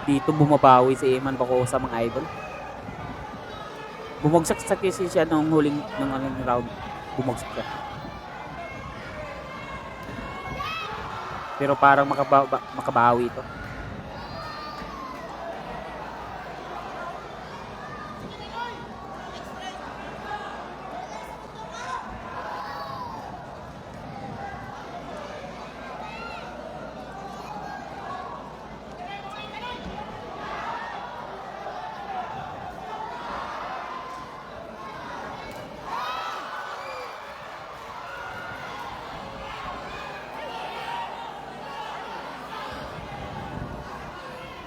Dito bumabawi si Eman Bacosa mga idol. Bumagsak sa kasi siya nung huling round. Bumagsak siya. Pero parang makabawi ito.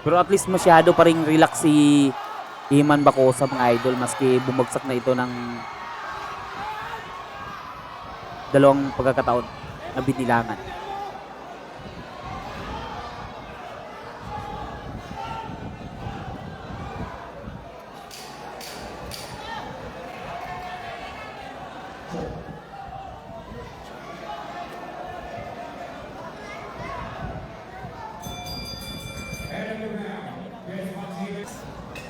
Pero at least masyado pa ring relax si Eman Bacosa mga idol maski bumagsak na ito ng dalawang pagkakataon na binilangan.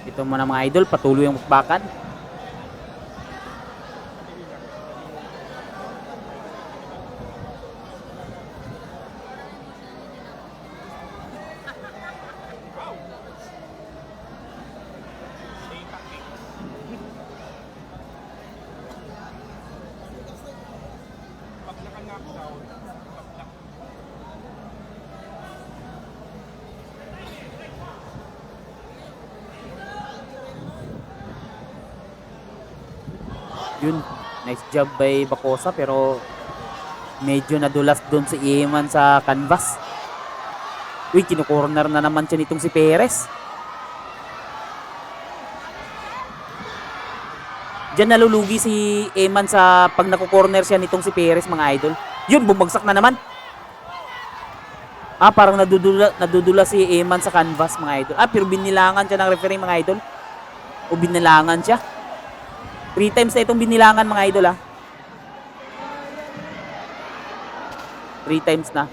Ito muna mga idol, patuloy ang mukbakan. Yun, nice job by Bacosa pero medyo nadulas doon si Eman sa canvas. Uy, kinukorner na naman siya nitong si Perez. Diyan nalulugi si Eman sa pag nakukorner siya nitong si Perez mga idol. Yun, bumagsak na naman. Parang nadudula si Eman sa canvas mga idol. Pero binilangan siya ng referee mga idol. O binilangan siya. 3 times na itong binilangan mga idol 3 times na.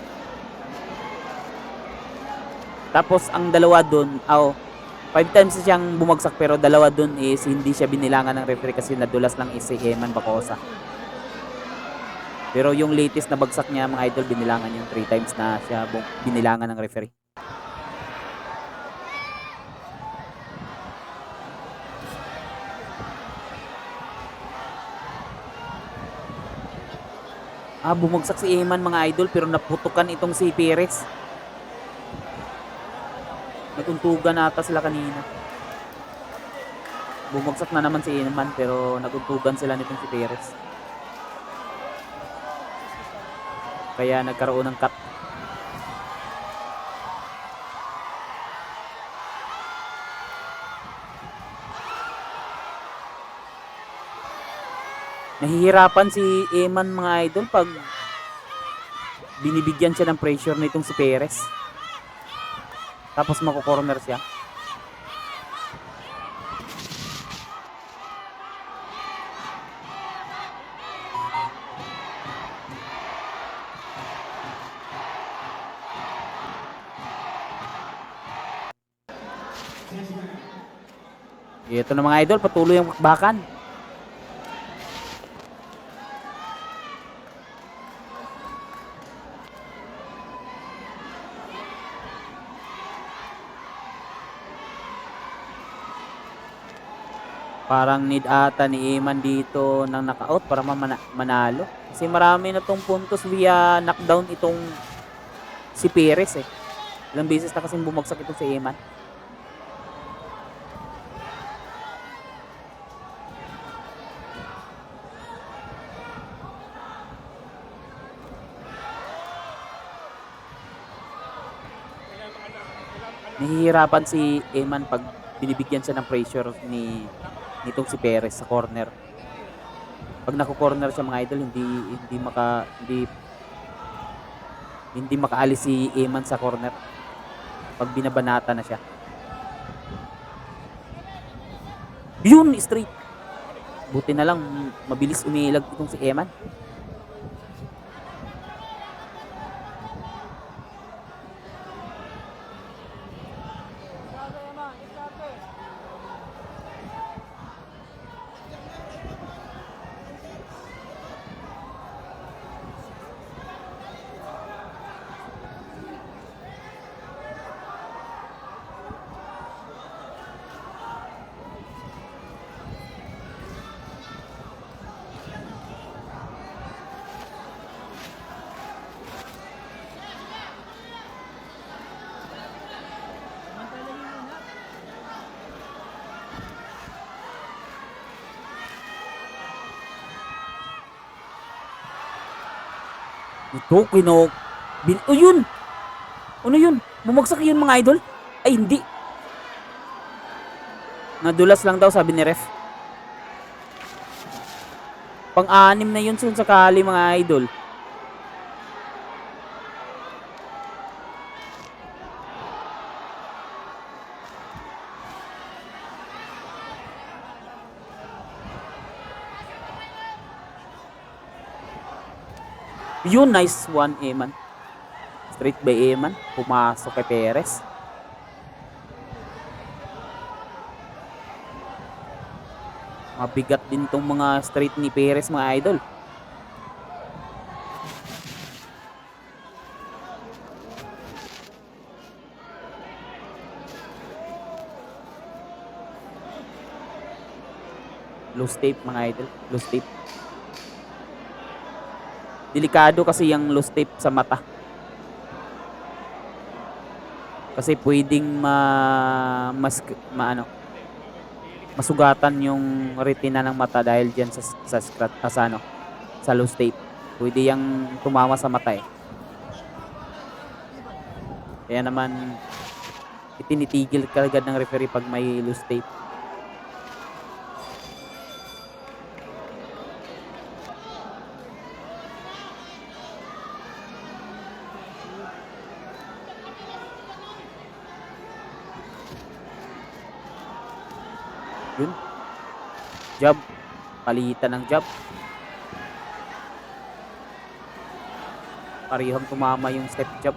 Tapos ang dalawa doon, 5 times na siyang bumagsak pero dalawa doon is hindi siya binilangan ng referee kasi nadulas lang si Eman Bacosa. Pero yung latest na bagsak niya mga idol, binilangan yung 3 times na siya binilangan ng referee. Bumagsak si Eman mga idol pero naputukan itong si Perez. Naguntugan ata sila kanina. Bumagsak na naman si Eman pero naguntugan sila nitong si Perez. Kaya nagkaroon ng cut. Nahihirapan si Eman mga idol pag binibigyan siya ng pressure nitong si Perez. Tapos mako-corner siya. Ito na mga idol, patuloy ang bakbakan. Parang need ata ni Eman dito ng knockout para manalo. Kasi marami na tong puntos via knockdown itong si Perez Ilang beses na kasing bumagsak ito si Eman. Nahihirapan si Eman pag binibigyan siya ng pressure nitong si Perez sa corner. Pag nako-corner siya mga idol, hindi makaalis si Eman sa corner. Pag binabanata na siya. Yun, straight. Buti na lang mabilis umilag itong si Eman. Ito, oh, yun! Ano yun? Bumagsak yun mga idol? Ay, hindi. Nadulas lang daw, sabi ni ref. Pang-anim na yun sakali mga idol. Yun, nice one, Eman. Straight by Eman. Pumasok kay Perez. Mabigat din tong mga straight ni Perez mga idol. Loose tape mga idol. Loose tape. Delikado kasi yung loose tape sa mata. Kasi pwedeng masugatan yung retina ng mata dahil diyan sa scratch sa loose tape. Pwede yang tumama sa mata eh. Kaya naman itinitigil kagad ng referee pag may loose tape. Yun. Jab. Palitan ng jab. Parehong tumama yung step jab.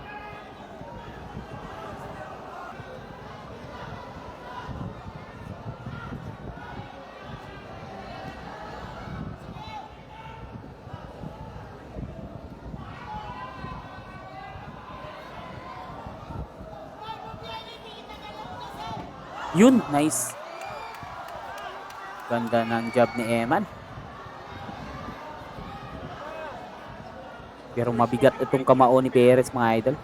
Yun, nice. Ganda ng jab ni Eman. Pero mabigat itong kamao ni Perez mga idol.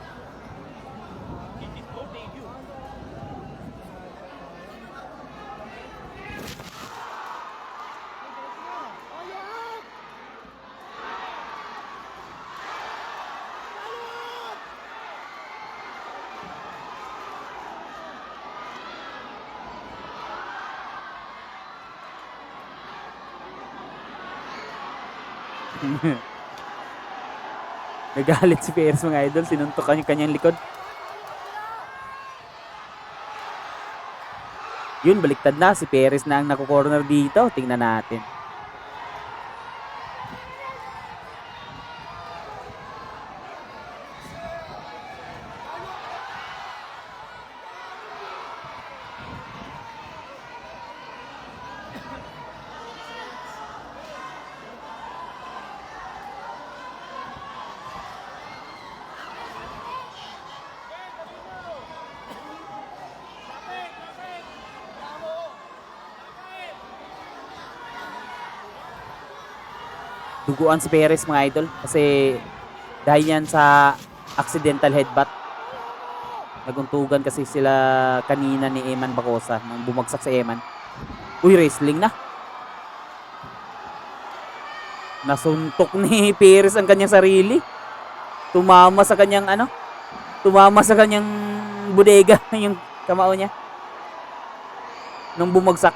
Nagalit si Perez mga idol. Sinuntok yung kanyang likod. Yun, baliktad na. Si Perez na ang nakukorner dito. Tingnan natin. Duguan si Perez mga idol kasi dahil yan sa accidental headbutt. Naguntugan kasi sila kanina ni Eman Bacosa nung bumagsak si Eman. Uy, wrestling na. Nasuntok ni Perez ang kanyang sarili. Tumama sa kanyang bodega yung kamao niya nung bumagsak.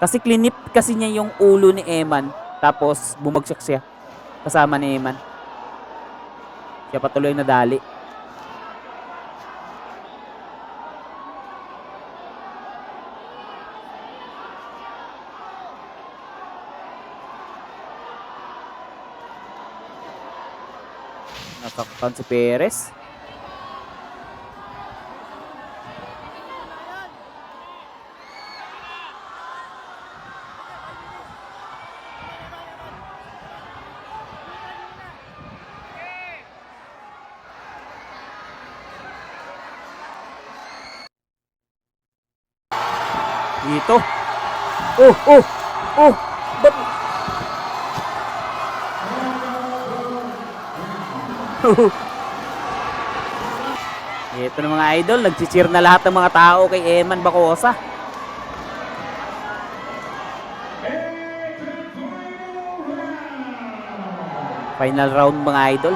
Kasi klinip kasi niya yung ulo ni Eman. Tapos bumagsak siya. Kasama ni Eman. Siya patuloy nadali. Nasaktan si Perez. Dito. Oh. Ba't? Ito na mga idol, nag-cheer na lahat ng mga tao kay Eman Bacosa. Final round mga idol.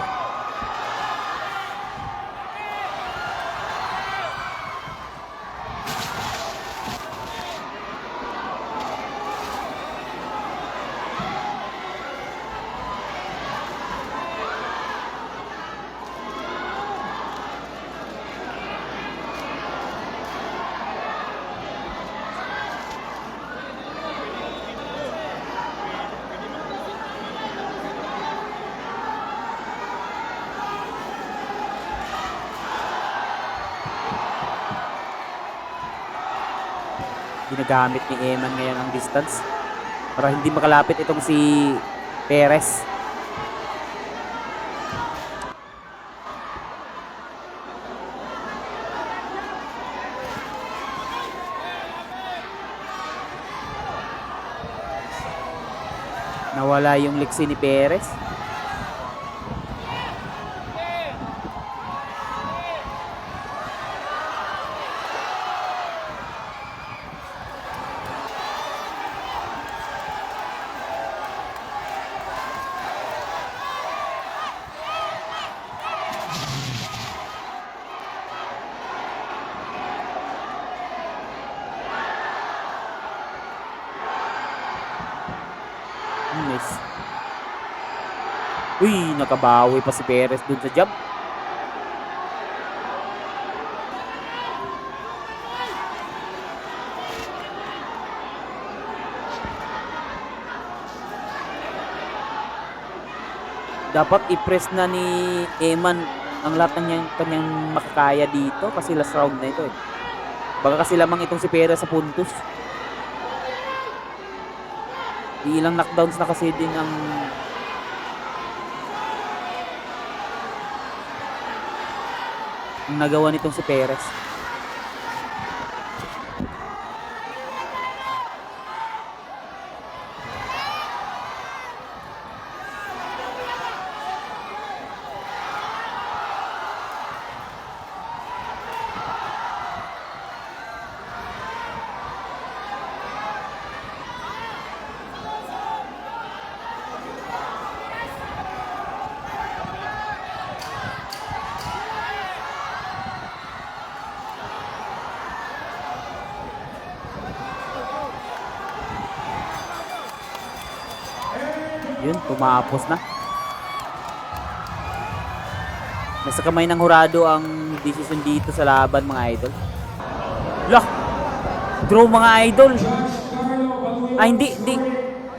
Ginagamit ni Eman ngayon ang distance para hindi makalapit itong si Perez. Nawala yung liksi ni Perez. Nice. Uy, nakabawi pa si Perez dun sa jab. Dapat i-press na ni Eman ang lahat ng kanyang makakaya dito kasi last round na ito eh. Baka kasi lamang itong si Perez sa puntos. Ilang knockdowns na kasi din ang nagawa nitong si Perez. Yun, tumapos na. Nasa kamay ng hurado ang decision dito sa laban mga idol. Lah! Draw mga idol! Hindi.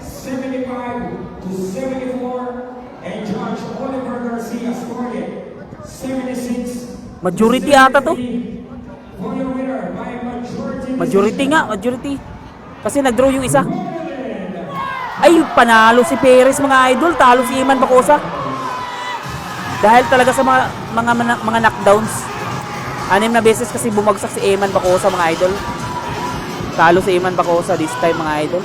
75 to 74 and Judge Oliver Garcia scored it 76. Majority ata to. For your winner by majority. Majority. Kasi nag-draw yung isa. Ay, panalo si Perez mga idol. Talo si Eman Bacosa. Dahil talaga sa mga knockdowns. 6 na beses kasi bumagsak si Eman Bacosa mga idol. Talo si Eman Bacosa this time mga idol.